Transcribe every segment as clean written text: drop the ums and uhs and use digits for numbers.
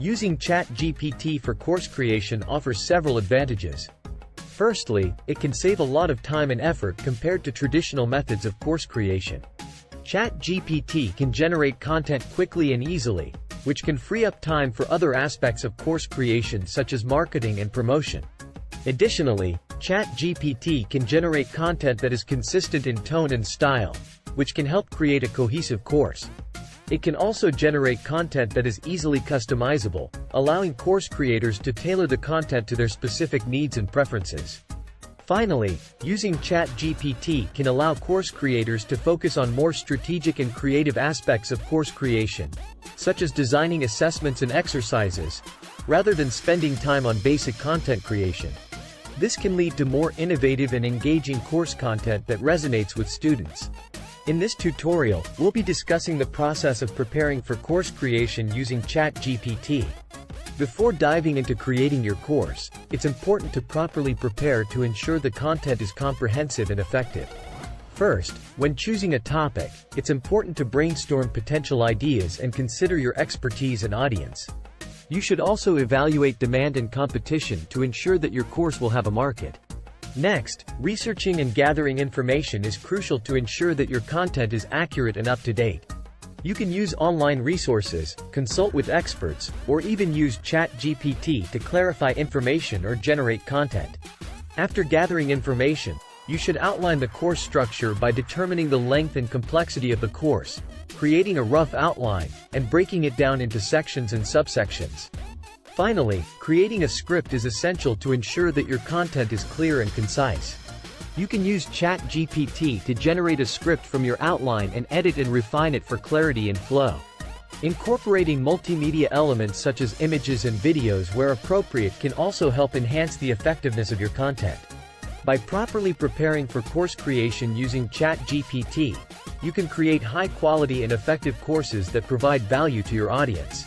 Using ChatGPT for course creation offers several advantages. Firstly, it can save a lot of time and effort compared to traditional methods of course creation. ChatGPT can generate content quickly and easily, which can free up time for other aspects of course creation such as marketing and promotion. Additionally, ChatGPT can generate content that is consistent in tone and style, which can help create a cohesive course. It can also generate content that is easily customizable, allowing course creators to tailor the content to their specific needs and preferences. Finally, using ChatGPT can allow course creators to focus on more strategic and creative aspects of course creation, such as designing assessments and exercises, rather than spending time on basic content creation. This can lead to more innovative and engaging course content that resonates with students. In this tutorial, we'll be discussing the process of preparing for course creation using ChatGPT. Before diving into creating your course, it's important to properly prepare to ensure the content is comprehensive and effective. First, when choosing a topic, it's important to brainstorm potential ideas and consider your expertise and audience. You should also evaluate demand and competition to ensure that your course will have a market. Next, researching and gathering information is crucial to ensure that your content is accurate and up to date. You can use online resources, consult with experts, or even use ChatGPT to clarify information or generate content. After gathering information, you should outline the course structure by determining the length and complexity of the course, creating a rough outline, and breaking it down into sections and subsections. Finally, creating a script is essential to ensure that your content is clear and concise. You can use ChatGPT to generate a script from your outline and edit and refine it for clarity and flow. Incorporating multimedia elements such as images and videos where appropriate can also help enhance the effectiveness of your content. By properly preparing for course creation using ChatGPT, you can create high-quality and effective courses that provide value to your audience.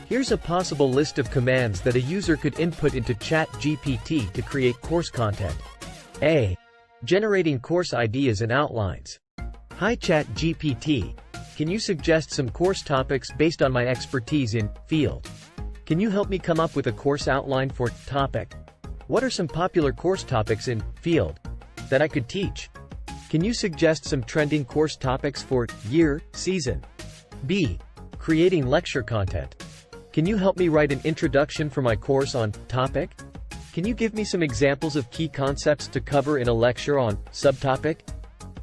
Here's a possible list of commands that a user could input into ChatGPT to create course content. A. Generating course ideas and outlines. Hi ChatGPT. Can you suggest some course topics based on my expertise in field? Can you help me come up with a course outline for topic? What are some popular course topics in field that I could teach? Can you suggest some trending course topics for year, season? B. Creating lecture content. Can you help me write an introduction for my course on topic? Can you give me some examples of key concepts to cover in a lecture on subtopic?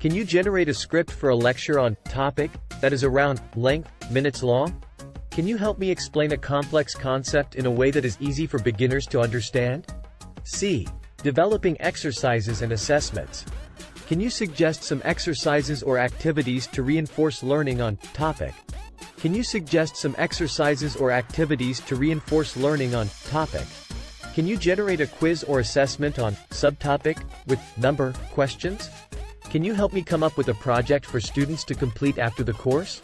Can you generate a script for a lecture on topic that is around length, minutes long? Can you help me explain a complex concept in a way that is easy for beginners to understand? C. Developing exercises and assessments. Can you suggest some exercises or activities to reinforce learning on topic? Can you suggest some exercises or activities to reinforce learning on topic? Can you generate a quiz or assessment on subtopic with number questions? Can you help me come up with a project for students to complete after the course?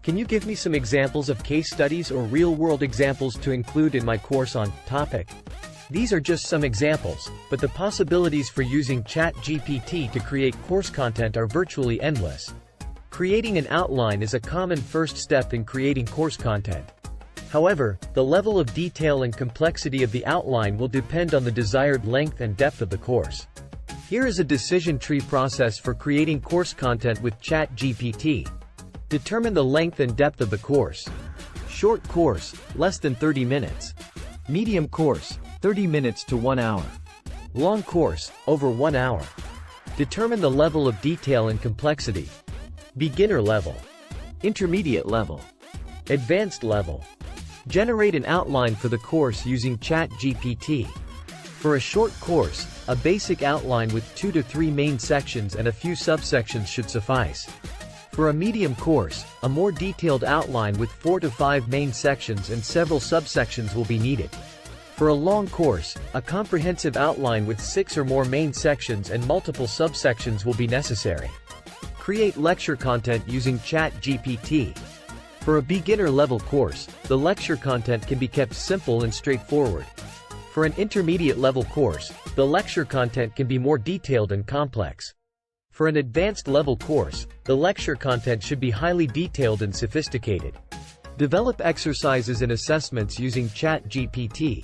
Can you give me some examples of case studies or real-world examples to include in my course on topic? These are just some examples, but the possibilities for using ChatGPT to create course content are virtually endless. Creating an outline is a common first step in creating course content. However, the level of detail and complexity of the outline will depend on the desired length and depth of the course. Here is a decision tree process for creating course content with ChatGPT. Determine the length and depth of the course. Short course, less than 30 minutes. Medium course, 30 minutes to 1 hour. Long course, over 1 hour. Determine the level of detail and complexity. Beginner level. Intermediate level. Advanced level. Generate an outline for the course using ChatGPT. For a short course, a basic outline with 2 to 3 main sections and a few subsections should suffice. For a medium course, a more detailed outline with 4 to 5 main sections and several subsections will be needed. For a long course, a comprehensive outline with 6 or more main sections and multiple subsections will be necessary. Create lecture content using ChatGPT. For a beginner-level course, the lecture content can be kept simple and straightforward. For an intermediate-level course, the lecture content can be more detailed and complex. For an advanced-level course, the lecture content should be highly detailed and sophisticated. Develop exercises and assessments using ChatGPT.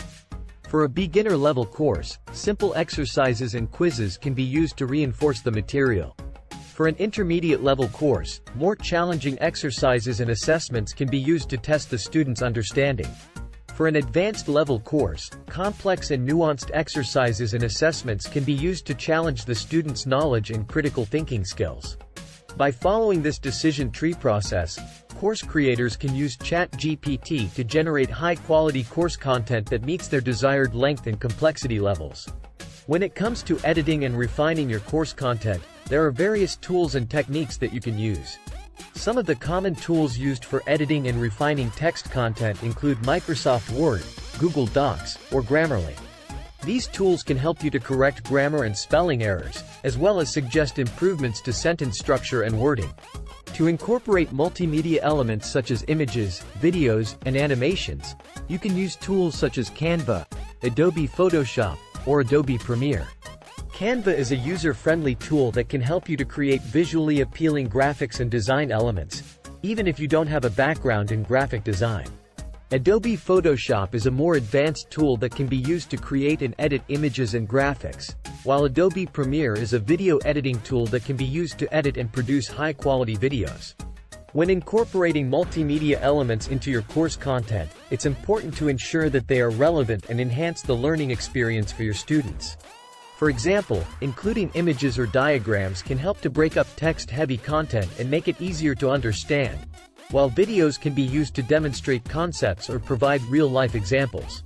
For a beginner-level course, simple exercises and quizzes can be used to reinforce the material. For an intermediate-level course, more challenging exercises and assessments can be used to test the student's understanding. For an advanced-level course, complex and nuanced exercises and assessments can be used to challenge the student's knowledge and critical thinking skills. By following this decision tree process, course creators can use ChatGPT to generate high-quality course content that meets their desired length and complexity levels. When it comes to editing and refining your course content, there are various tools and techniques that you can use. Some of the common tools used for editing and refining text content include Microsoft Word, Google Docs, or Grammarly. These tools can help you to correct grammar and spelling errors, as well as suggest improvements to sentence structure and wording. To incorporate multimedia elements such as images, videos, and animations, you can use tools such as Canva, Adobe Photoshop, or Adobe Premiere. Canva is a user-friendly tool that can help you to create visually appealing graphics and design elements, even if you don't have a background in graphic design. Adobe Photoshop is a more advanced tool that can be used to create and edit images and graphics, while Adobe Premiere is a video editing tool that can be used to edit and produce high-quality videos. When incorporating multimedia elements into your course content, it's important to ensure that they are relevant and enhance the learning experience for your students. For example, including images or diagrams can help to break up text-heavy content and make it easier to understand, while videos can be used to demonstrate concepts or provide real-life examples.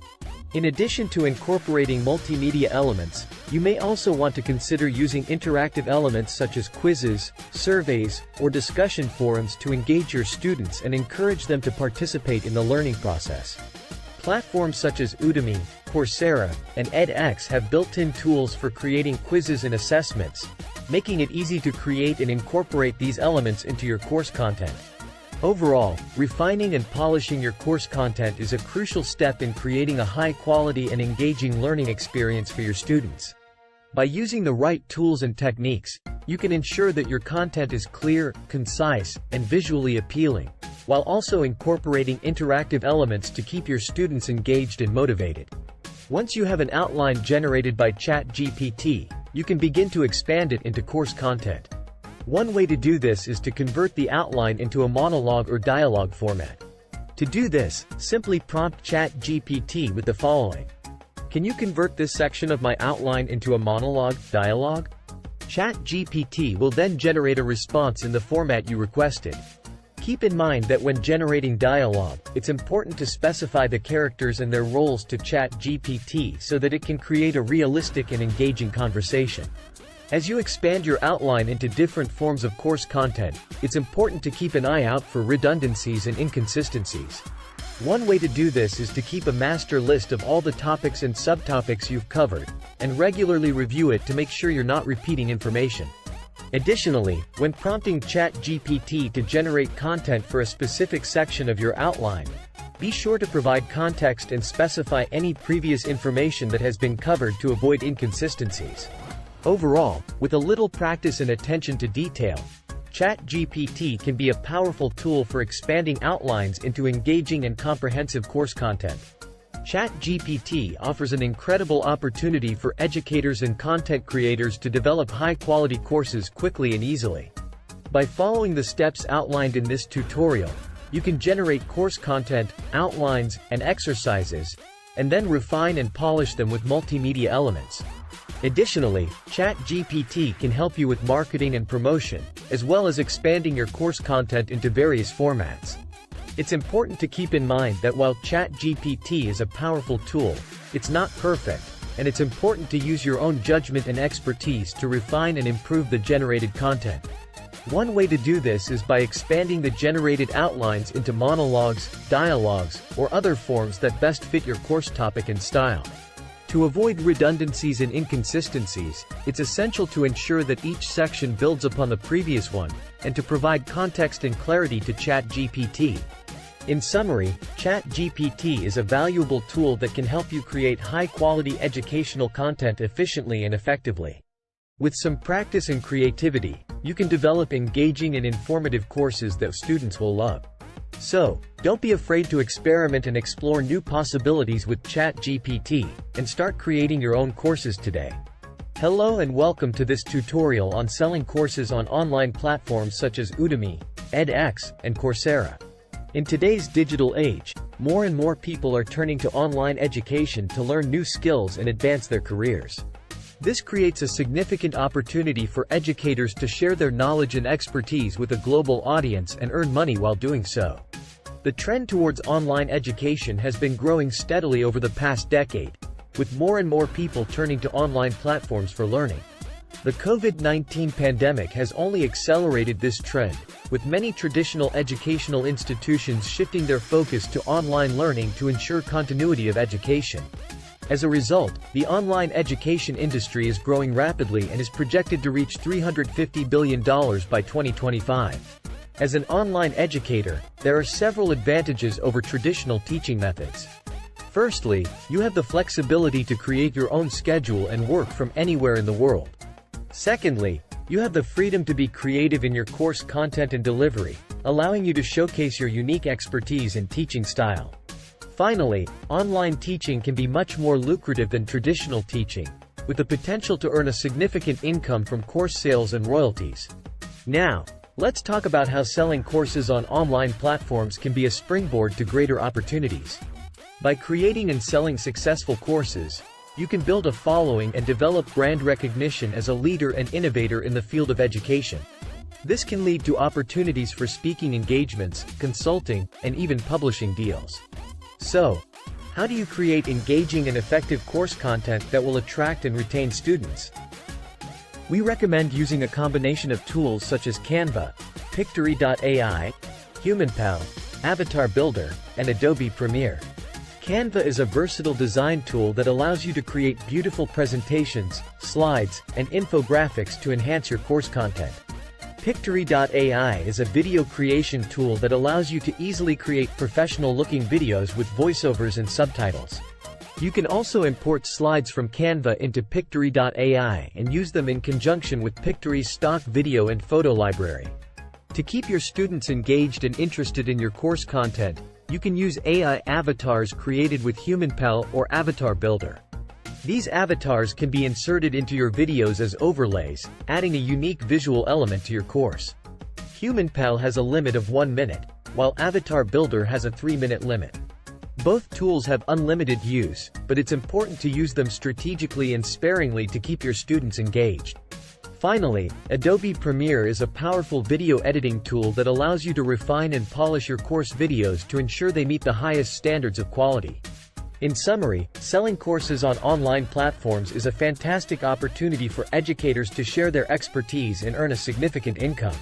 In addition to incorporating multimedia elements, you may also want to consider using interactive elements such as quizzes, surveys, or discussion forums to engage your students and encourage them to participate in the learning process. Platforms such as Udemy, Coursera, and edX have built-in tools for creating quizzes and assessments, making it easy to create and incorporate these elements into your course content. Overall, refining and polishing your course content is a crucial step in creating a high-quality and engaging learning experience for your students. By using the right tools and techniques, you can ensure that your content is clear, concise, and visually appealing, while also incorporating interactive elements to keep your students engaged and motivated. Once you have an outline generated by ChatGPT, you can begin to expand it into course content. One way to do this is to convert the outline into a monologue or dialogue format. To do this, simply prompt ChatGPT with the following. Can you convert this section of my outline into a monologue, dialogue? ChatGPT will then generate a response in the format you requested. Keep in mind that when generating dialogue, it's important to specify the characters and their roles to ChatGPT so that it can create a realistic and engaging conversation. As you expand your outline into different forms of course content, it's important to keep an eye out for redundancies and inconsistencies. One way to do this is to keep a master list of all the topics and subtopics you've covered, and regularly review it to make sure you're not repeating information. Additionally, when prompting ChatGPT to generate content for a specific section of your outline, be sure to provide context and specify any previous information that has been covered to avoid inconsistencies. Overall, with a little practice and attention to detail, ChatGPT can be a powerful tool for expanding outlines into engaging and comprehensive course content. ChatGPT offers an incredible opportunity for educators and content creators to develop high-quality courses quickly and easily. By following the steps outlined in this tutorial, you can generate course content, outlines, and exercises, and then refine and polish them with multimedia elements. Additionally, ChatGPT can help you with marketing and promotion, as well as expanding your course content into various formats. It's important to keep in mind that while ChatGPT is a powerful tool, it's not perfect, and it's important to use your own judgment and expertise to refine and improve the generated content. One way to do this is by expanding the generated outlines into monologues, dialogues, or other forms that best fit your course topic and style. To avoid redundancies and inconsistencies, it's essential to ensure that each section builds upon the previous one, and to provide context and clarity to ChatGPT. In summary, ChatGPT is a valuable tool that can help you create high-quality educational content efficiently and effectively. With some practice and creativity, you can develop engaging and informative courses that students will love. So, don't be afraid to experiment and explore new possibilities with ChatGPT, and start creating your own courses today. Hello and welcome to this tutorial on selling courses on online platforms such as Udemy, edX, and Coursera. In today's digital age, more and more people are turning to online education to learn new skills and advance their careers. This creates a significant opportunity for educators to share their knowledge and expertise with a global audience and earn money while doing so. The trend towards online education has been growing steadily over the past decade, with more and more people turning to online platforms for learning. The COVID-19 pandemic has only accelerated this trend, with many traditional educational institutions shifting their focus to online learning to ensure continuity of education. As a result, the online education industry is growing rapidly and is projected to reach $350 billion by 2025. As an online educator, there are several advantages over traditional teaching methods. Firstly, you have the flexibility to create your own schedule and work from anywhere in the world. Secondly, you have the freedom to be creative in your course content and delivery, allowing you to showcase your unique expertise and teaching style. Finally, online teaching can be much more lucrative than traditional teaching, with the potential to earn a significant income from course sales and royalties. Now, let's talk about how selling courses on online platforms can be a springboard to greater opportunities. By creating and selling successful courses, you can build a following and develop brand recognition as a leader and innovator in the field of education. This can lead to opportunities for speaking engagements, consulting, and even publishing deals. So, how do you create engaging and effective course content that will attract and retain students? We recommend using a combination of tools such as Canva, Pictory.ai, HumanPal, Avatar Builder, and Adobe Premiere. Canva is a versatile design tool that allows you to create beautiful presentations, slides, and infographics to enhance your course content. Pictory.ai is a video creation tool that allows you to easily create professional-looking videos with voiceovers and subtitles. You can also import slides from Canva into Pictory.ai and use them in conjunction with Pictory's stock video and photo library. To keep your students engaged and interested in your course content, you can use AI avatars created with HumanPal or Avatar Builder. These avatars can be inserted into your videos as overlays, adding a unique visual element to your course. HumanPal has a limit of 1 minute, while Avatar Builder has a 3-minute limit. Both tools have unlimited use, but it's important to use them strategically and sparingly to keep your students engaged. Finally, Adobe Premiere is a powerful video editing tool that allows you to refine and polish your course videos to ensure they meet the highest standards of quality. In summary, selling courses on online platforms is a fantastic opportunity for educators to share their expertise and earn a significant income.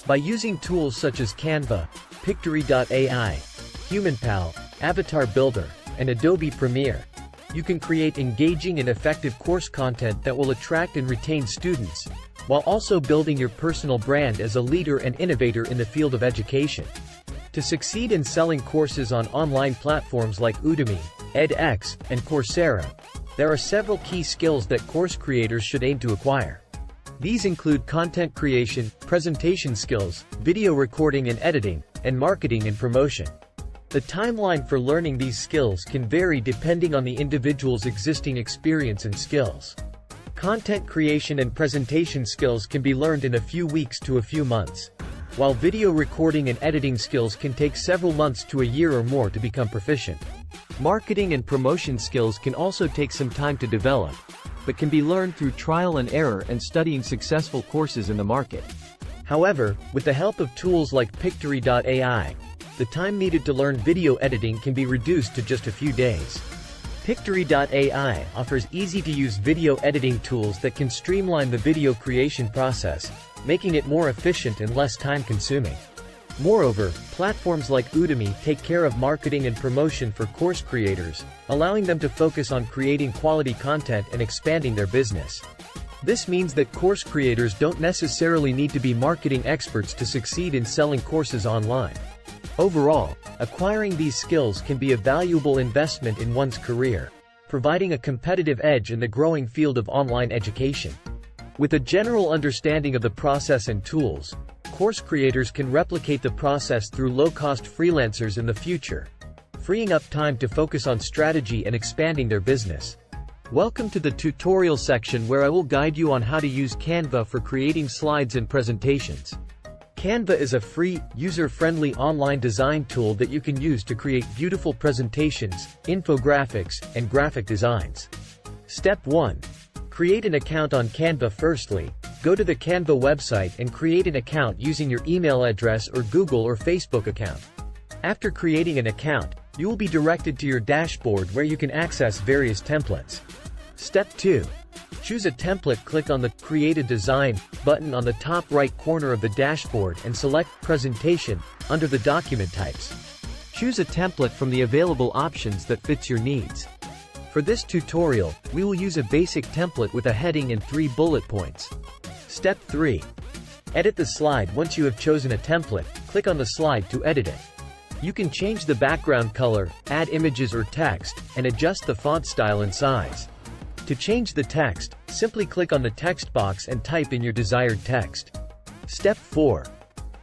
By using tools such as Canva, Pictory.ai, HumanPal, Avatar Builder, and Adobe Premiere, you can create engaging and effective course content that will attract and retain students, while also building your personal brand as a leader and innovator in the field of education. To succeed in selling courses on online platforms like Udemy, edX, and Coursera, there are several key skills that course creators should aim to acquire. These include content creation, presentation skills, video recording and editing, and marketing and promotion. The timeline for learning these skills can vary depending on the individual's existing experience and skills. Content creation and presentation skills can be learned in a few weeks to a few months, while video recording and editing skills can take several months to a year or more to become proficient. Marketing and promotion skills can also take some time to develop, but can be learned through trial and error and studying successful courses in the market. However, with the help of tools like Pictory.ai, the time needed to learn video editing can be reduced to just a few days. Pictory.ai offers easy-to-use video editing tools that can streamline the video creation process, making it more efficient and less time-consuming. Moreover, platforms like Udemy take care of marketing and promotion for course creators, allowing them to focus on creating quality content and expanding their business. This means that course creators don't necessarily need to be marketing experts to succeed in selling courses online. Overall, acquiring these skills can be a valuable investment in one's career, providing a competitive edge in the growing field of online education. With a general understanding of the process and tools, course creators can replicate the process through low-cost freelancers in the future, freeing up time to focus on strategy and expanding their business. Welcome to the tutorial section where I will guide you on how to use Canva for creating slides and presentations. Canva is a free, user-friendly online design tool that you can use to create beautiful presentations, infographics, and graphic designs. Step 1. Create an account on Canva. Firstly, go to the Canva website and create an account using your email address or Google or Facebook account. After creating an account, you will be directed to your dashboard where you can access various templates. Step 2. Choose a template. Click on the Create a Design button on the top right corner of the dashboard and select Presentation under the document types. Choose a template from the available options that fits your needs. For this tutorial, we will use a basic template with a heading and 3 bullet points. Step 3. Edit the slide. Once you have chosen a template, click on the slide to edit it. You can change the background color, add images or text, and adjust the font style and size. To change the text, simply click on the text box and type in your desired text. Step 4.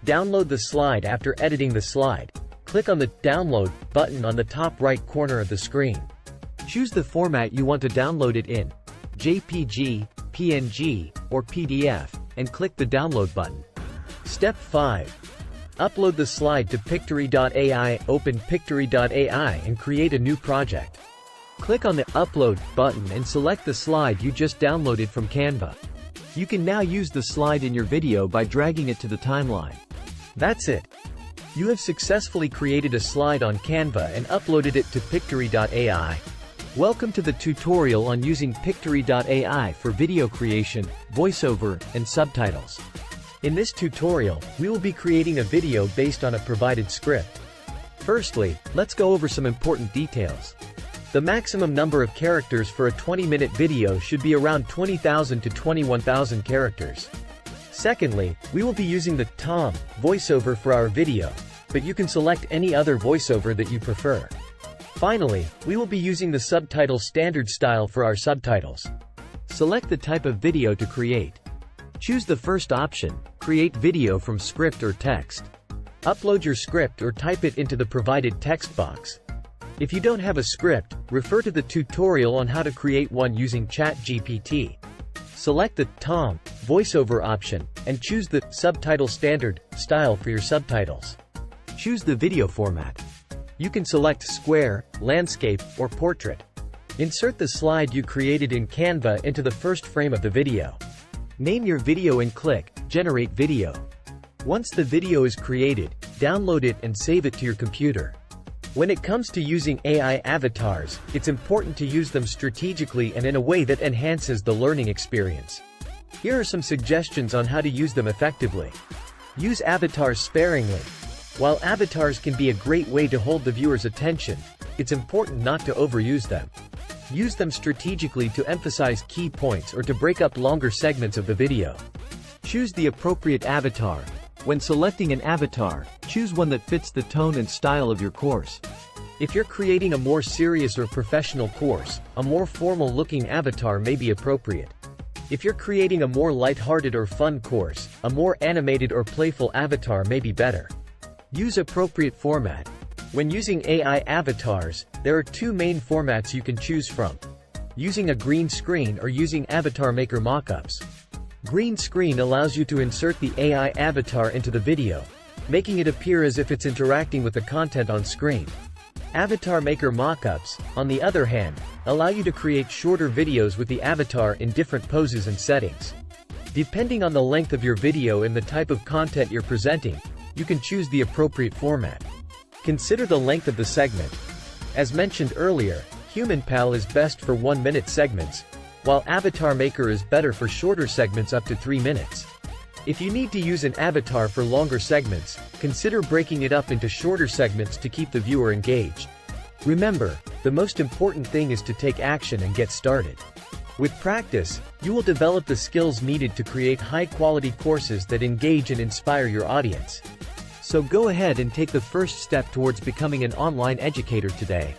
Download the slide. After editing the slide, click on the Download button on the top right corner of the screen. Choose the format you want to download it in, JPG, PNG, or PDF, and click the Download button. Step 5. Upload the slide to Pictory.ai. Open Pictory.ai and create a new project. Click on the Upload button and select the slide you just downloaded from Canva. You can now use the slide in your video by dragging it to the timeline. That's it. You have successfully created a slide on Canva and uploaded it to Pictory.ai. Welcome to the tutorial on using Pictory.ai for video creation, voiceover, and subtitles. In this tutorial, we will be creating a video based on a provided script. Firstly, let's go over some important details. The maximum number of characters for a 20-minute video should be around 20,000 to 21,000 characters. Secondly, we will be using the Tom voiceover for our video, but you can select any other voiceover that you prefer. Finally, we will be using the subtitle standard style for our subtitles. Select the type of video to create. Choose the first option, Create Video from Script or Text. Upload your script or type it into the provided text box. If you don't have a script, refer to the tutorial on how to create one using ChatGPT. Select the Tom voiceover option, and choose the Subtitle Standard style for your subtitles. Choose the video format. You can select Square, Landscape, or Portrait. Insert the slide you created in Canva into the first frame of the video. Name your video and click Generate Video. Once the video is created, download it and save it to your computer. When it comes to using AI avatars, it's important to use them strategically and in a way that enhances the learning experience. Here are some suggestions on how to use them effectively. Use avatars sparingly. While avatars can be a great way to hold the viewer's attention, it's important not to overuse them. Use them strategically to emphasize key points or to break up longer segments of the video. Choose the appropriate avatar. When selecting an avatar, choose one that fits the tone and style of your course. If you're creating a more serious or professional course, a more formal-looking avatar may be appropriate. If you're creating a more lighthearted or fun course, a more animated or playful avatar may be better. Use appropriate format. When using AI avatars, there are 2 main formats you can choose from: using a green screen or using Avatar Maker mockups. Green screen allows you to insert the AI avatar into the video, making it appear as if it's interacting with the content on screen. Avatar Maker mockups, on the other hand, allow you to create shorter videos with the avatar in different poses and settings. Depending on the length of your video and the type of content you're presenting, you can choose the appropriate format. Consider the length of the segment. As mentioned earlier, HumanPal is best for 1-minute segments, while Avatar Maker is better for shorter segments up to 3 minutes. If you need to use an avatar for longer segments, consider breaking it up into shorter segments to keep the viewer engaged. Remember, the most important thing is to take action and get started. With practice, you will develop the skills needed to create high-quality courses that engage and inspire your audience. So go ahead and take the first step towards becoming an online educator today.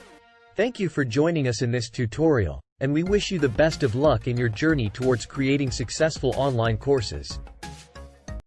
Thank you for joining us in this tutorial, and we wish you the best of luck in your journey towards creating successful online courses.